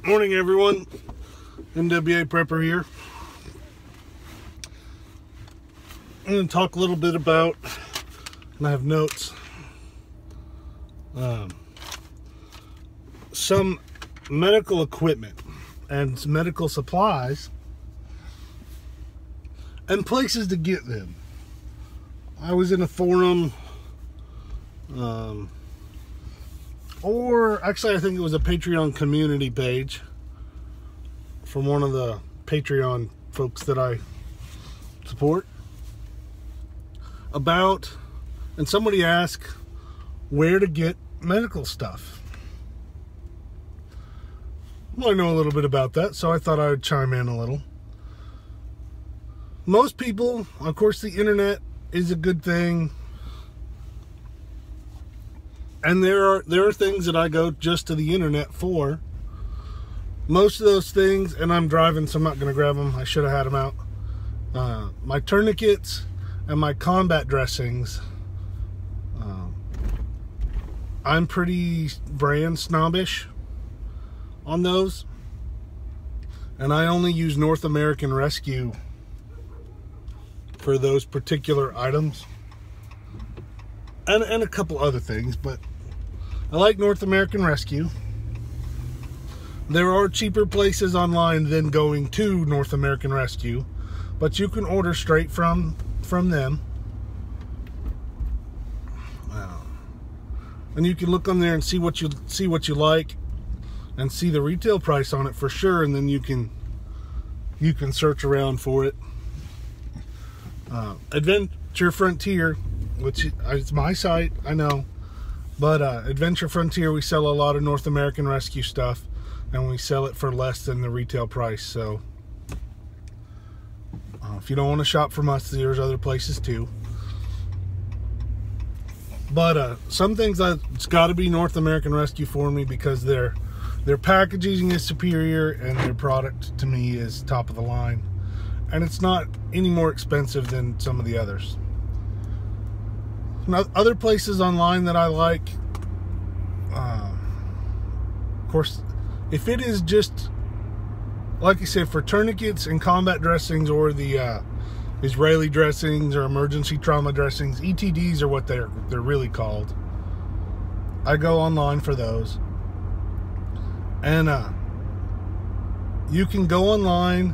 Morning, everyone. NWA Prepper here. I'm going to talk a little bit about, and I have notes, some medical equipment and some medical supplies and places to get them. I was in a forum, or actually I think it was a Patreon community page from one of the Patreon folks that I support about, and somebody asked where to get medical stuff. Well, I know a little bit about that, so I thought I would chime in a little. Most people, of course, the internet is a good thing. And there are things that I go just to the internet for. Most of those things, and I'm driving, so I'm not going to grab them. I should have had them out. My tourniquets and my combat dressings. I'm pretty brand snobbish on those. And I only use North American Rescue for those particular items. And a couple other things, but I like North American Rescue. There are cheaper places online than going to North American Rescue, but you can order straight from them. And you can look on there and see what you like, and see the retail price on it for sure, and then you can search around for it. Adventure Frontier, which is my site, I know, but Adventure Frontier, we sell a lot of North American Rescue stuff, and we sell it for less than the retail price. So if you don't want to shop from us, there's other places too. But some things, it's got to be North American Rescue for me, because their packaging is superior and their product to me is top of the line, and it's not any more expensive than some of the others. Now, other places online that I like, of course, if it is just, like I said, for tourniquets and combat dressings, or the Israeli dressings or emergency trauma dressings, ETDs are what they're really called. I go online for those. And you can go online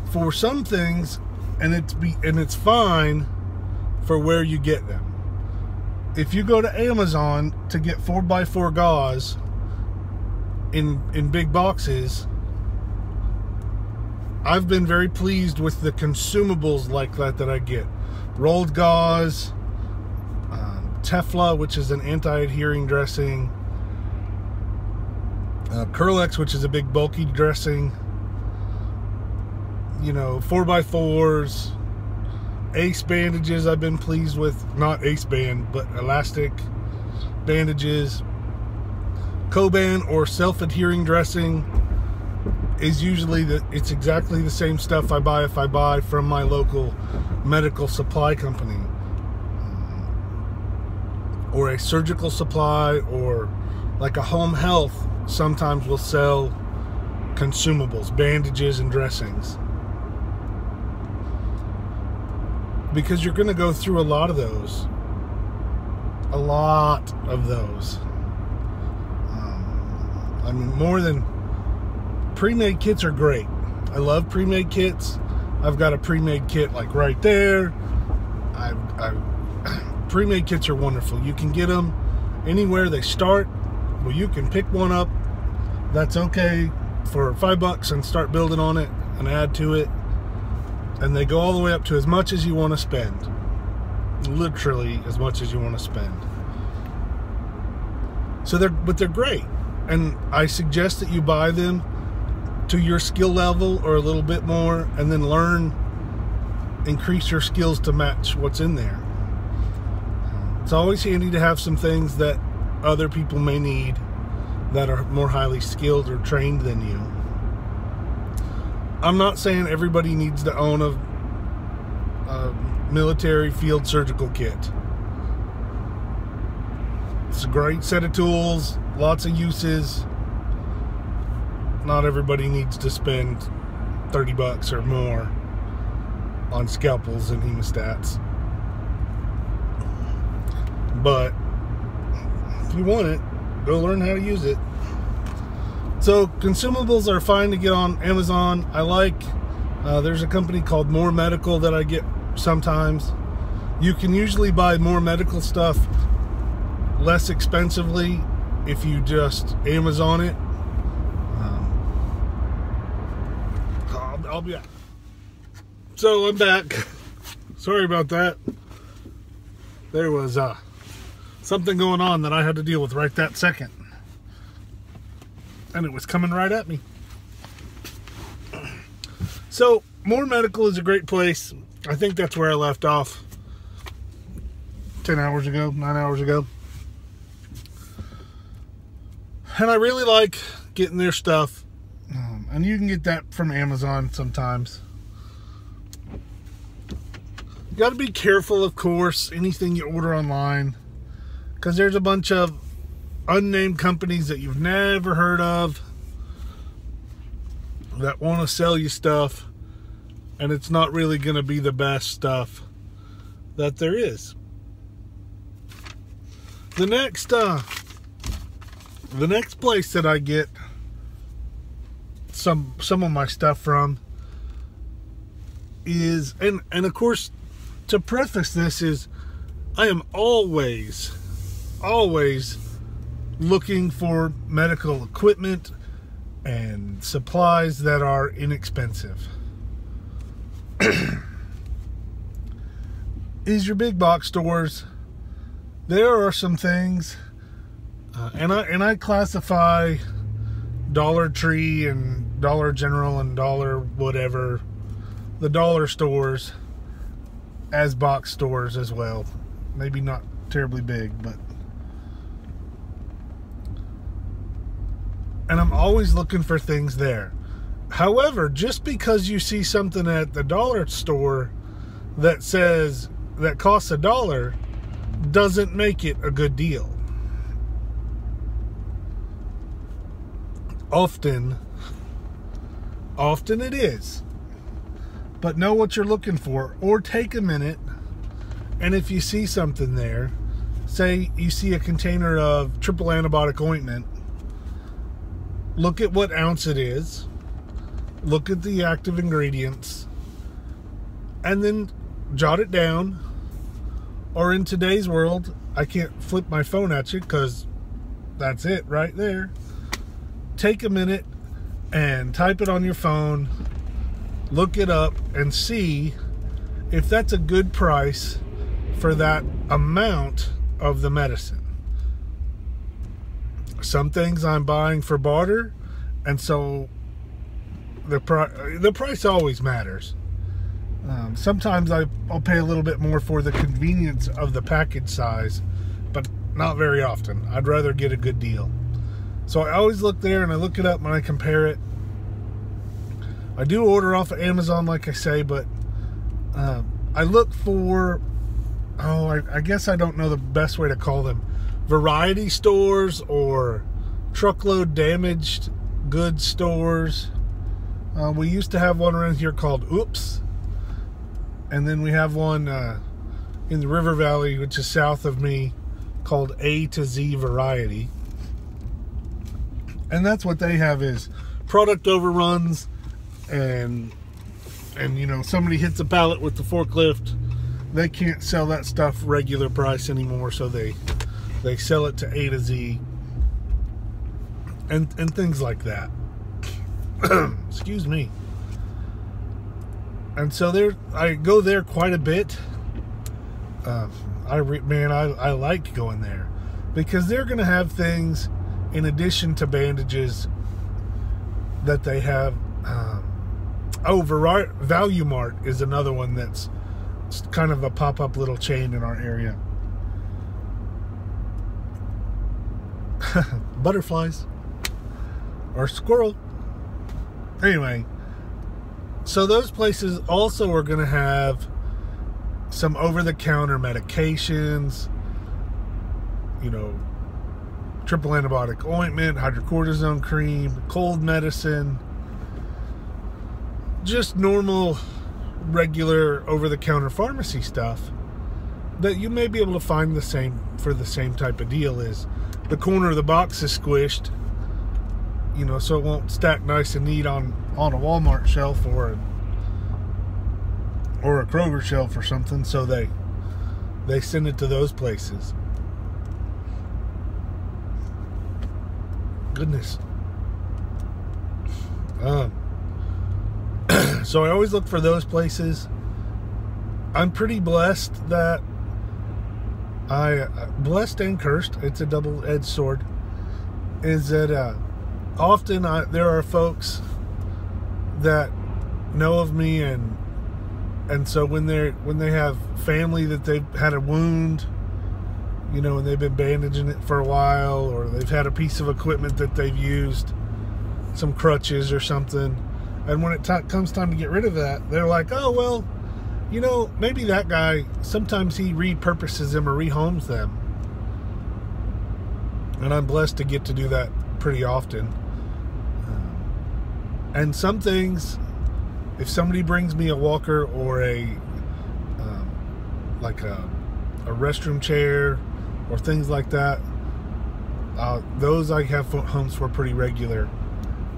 for some things, and it's fine for where you get them. If you go to Amazon to get 4x4 gauze in big boxes, I've been very pleased with the consumables like that I get. Rolled gauze, Tefla, which is an anti-adhering dressing, Curlex, which is a big bulky dressing, 4x4s, Ace bandages I've been pleased with. Not Ace band, but elastic bandages. Coban or self-adhering dressing is usually it's exactly the same stuff I buy if I buy from my local medical supply company, or a surgical supply, or like a home health sometimes will sell consumables, bandages and dressings, because you're going to go through a lot of those. I mean, more than pre-made kits are great. I love pre-made kits. I've got a pre-made kit like right there. Pre-made kits are wonderful. You can get them anywhere they start. Well, you can pick one up that's okay for $5 and start building on it and add to it. And they go all the way up to as much as you want to spend. Literally as much as you want to spend. So they're great. And I suggest that you buy them to your skill level or a little bit more, and then increase your skills to match what's in there. It's always handy to have some things that other people may need that are more highly skilled or trained than you. I'm not saying everybody needs to own a military field surgical kit. It's a great set of tools, lots of uses. not everybody needs to spend $30 or more on scalpels and hemostats. But if you want it, go learn how to use it. So consumables are fine to get on Amazon. I like, there's a company called More Medical that I get sometimes. You can usually buy More Medical stuff less expensively if you just Amazon it. I'll be back. So I'm back. Sorry about that. There was something going on that I had to deal with right that second. And it was coming right at me. So, More Medical is a great place. I think that's where I left off 10 hours ago, 9 hours ago. And I really like getting their stuff. And you can get that from Amazon sometimes. You got to be careful, of course, anything you order online. Because there's a bunch of unnamed companies that you've never heard of that want to sell you stuff, and it's not really going to be the best stuff that there is. The next place that I get some of my stuff from is, and of course, to preface this, is I am always looking for medical equipment and supplies that are inexpensive. Is your big box stores. There are some things, and I classify Dollar Tree and Dollar General and Dollar whatever, the dollar stores, as box stores as well. Maybe not terribly big, but. And I'm always looking for things there. However, just because you see something at the dollar store that says that costs $1 doesn't make it a good deal. Often it is. But know what you're looking for, or take a minute, and if you see something there, say you see a container of triple antibiotic ointment, look at what ounce it is, look at the active ingredients, and then jot it down. Or in today's world, I can't flip my phone at you because that's it right there. Take a minute and type it on your phone, look it up, and see if that's a good price for that amount of the medicine. Some things I'm buying for barter, and so the price always matters. Sometimes I'll pay a little bit more for the convenience of the package size, but not very often. I'd rather get a good deal. So I always look there and I look it up and I compare it. I do order off of Amazon, like I say, but I look for, I guess I don't know the best way to call them, variety stores or truckload damaged goods stores. We used to have one around here called Oops. And then we have one in the River Valley, which is south of me, called A to Z Variety. And that's what they have, is product overruns, and you know, somebody hits a pallet with the forklift, they can't sell that stuff regular price anymore, so they sell it to A to Z and things like that. Excuse me. And so I go there quite a bit. I like going there because they're going to have things in addition to bandages that they have. Value Mart is another one that's kind of a pop-up little chain in our area. Butterflies or squirrel. Anyway, so those places also are going to have some over-the-counter medications, you know, triple antibiotic ointment, hydrocortisone cream, cold medicine, just normal, regular, over-the-counter pharmacy stuff that you may be able to find the same for the same type of deal. Is the corner of the box is squished, you know, so it won't stack nice and neat on a Walmart shelf or a Kroger shelf or something. So they send it to those places. Goodness. So I always look for those places. I'm pretty blessed that blessed and cursed, it's a double-edged sword, is that often there are folks that know of me, and so when they have family that they've had a wound, you know, and they've been bandaging it for a while, or they've had a piece of equipment that they've used, some crutches or something, and when it comes time to get rid of that, they're like, oh, well, you know, maybe that guy, sometimes he repurposes them or rehomes them. And I'm blessed to get to do that pretty often. And some things, if somebody brings me a walker or like a restroom chair or things like that, those I have homes for pretty regular,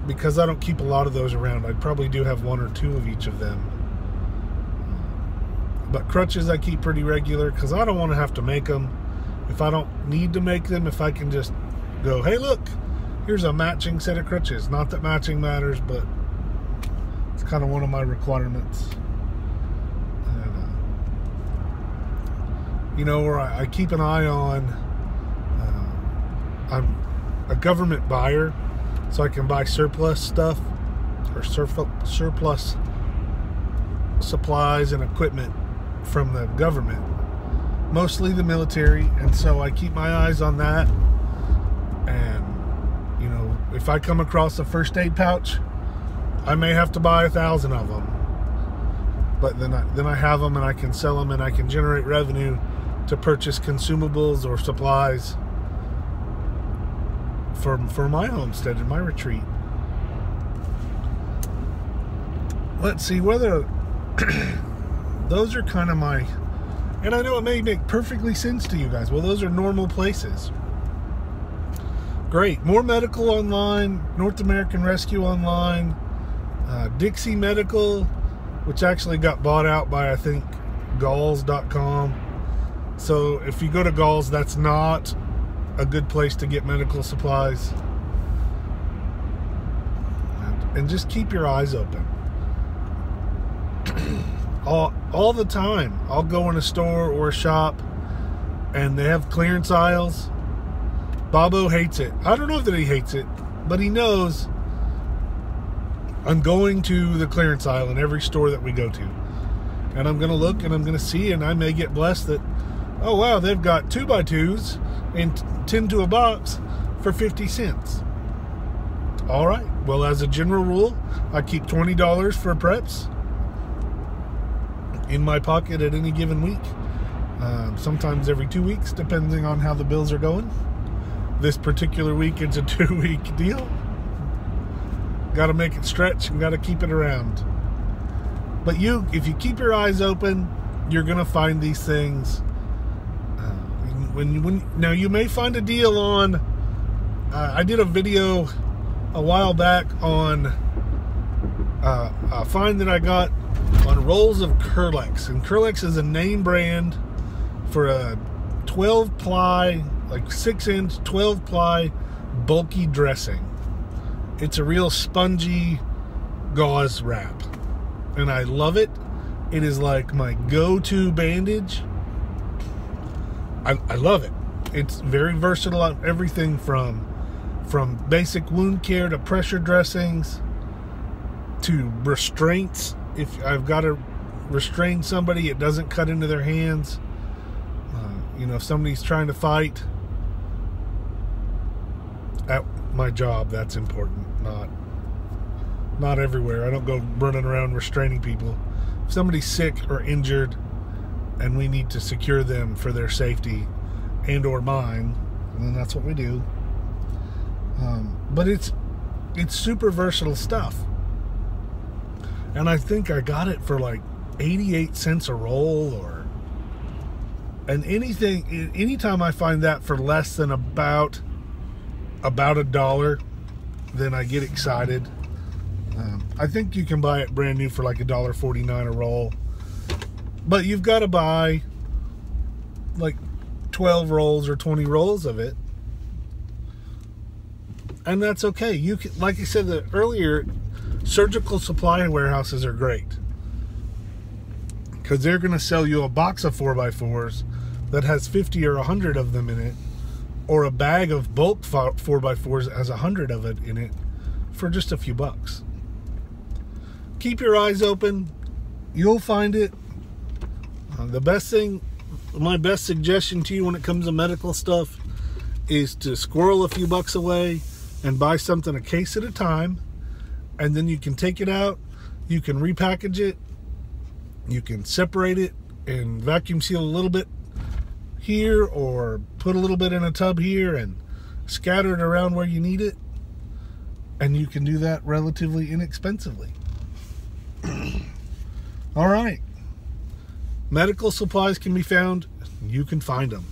because I don't keep a lot of those around. I probably do have one or two of each of them. But crutches I keep pretty regular because I don't want to have to make them. If I don't need to make them, if I can just go, hey, look, here's a matching set of crutches. Not that matching matters, but it's kind of one of my requirements. And, you know, where I keep an eye on, I'm a government buyer, so I can buy surplus stuff or surplus supplies and equipment from the government, mostly the military, and so I keep my eyes on that. And you know, if I come across a first aid pouch, I may have to buy 1,000 of them, but then I have them and I can sell them and I can generate revenue to purchase consumables or supplies for my homestead and my retreat. Let's see whether those are kind of my, and I know it may make perfectly sense to you guys. Well, those are normal places. Great. More Medical online, North American Rescue online, Dixie Medical, which actually got bought out by, I think, Galls.com. So if you go to Galls, that's not a good place to get medical supplies. And just keep your eyes open. All the time, I'll go in a store or a shop and they have clearance aisles. Bobo hates it. I don't know that he hates it, but he knows I'm going to the clearance aisle in every store that we go to, and I'm going to look and I'm going to see, and I may get blessed that, oh wow, they've got 2x2s and 10 to a box for 50 cents. All right, well, as a general rule, I keep $20 for preps in my pocket at any given week, sometimes every 2 weeks, depending on how the bills are going. This particular week, it's a 2-week deal. Got to make it stretch and got to keep it around. But if you keep your eyes open, you're going to find these things. Now, you may find a deal on, I did a video a while back on a find that I got on rolls of Kerlix. And Kerlix is a name brand for a 12-ply, like 6-inch, 12-ply bulky dressing. It's a real spongy gauze wrap, and I love it. It is like my go-to bandage. I love it. It's very versatile on everything from basic wound care to pressure dressings to restraints. If I've got to restrain somebody, it doesn't cut into their hands. You know, if somebody's trying to fight at my job, that's important. Not everywhere. I don't go running around restraining people. If somebody's sick or injured and we need to secure them for their safety and or mine, then that's what we do. But it's super versatile stuff. And I think I got it for like 88 cents a roll, and anytime I find that for less than about $1, then I get excited. I think you can buy it brand new for like $1.49 a roll, but you've got to buy like 12 rolls or 20 rolls of it, and that's okay. You can, like I said earlier, surgical supply warehouses are great because they're going to sell you a box of 4x4s that has 50 or 100 of them in it, or a bag of bulk 4x4s that has 100 of it in it for just a few bucks. Keep your eyes open. You'll find it. The best thing, my best suggestion to you when it comes to medical stuff is to squirrel a few bucks away and buy something a case at a time, and then you can take it out, you can repackage it, you can separate it and vacuum seal a little bit here, or put a little bit in a tub here and scatter it around where you need it, and you can do that relatively inexpensively. All right, medical supplies can be found. You can find them.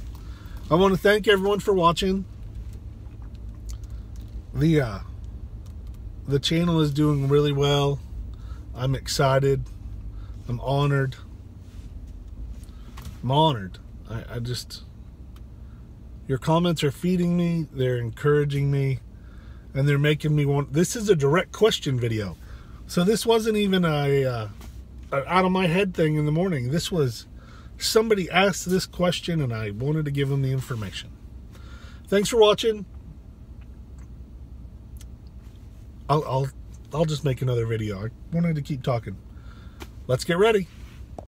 I want to thank everyone for watching. The channel is doing really well. I'm excited. I'm honored. I just, your comments are feeding me, they're encouraging me, and they're making me want. This is a direct question video, so this wasn't even a out of my head thing in the morning. This was somebody asked this question and I wanted to give them the information. Thanks for watching. I'll just make another video. I wanted to keep talking. Let's get ready.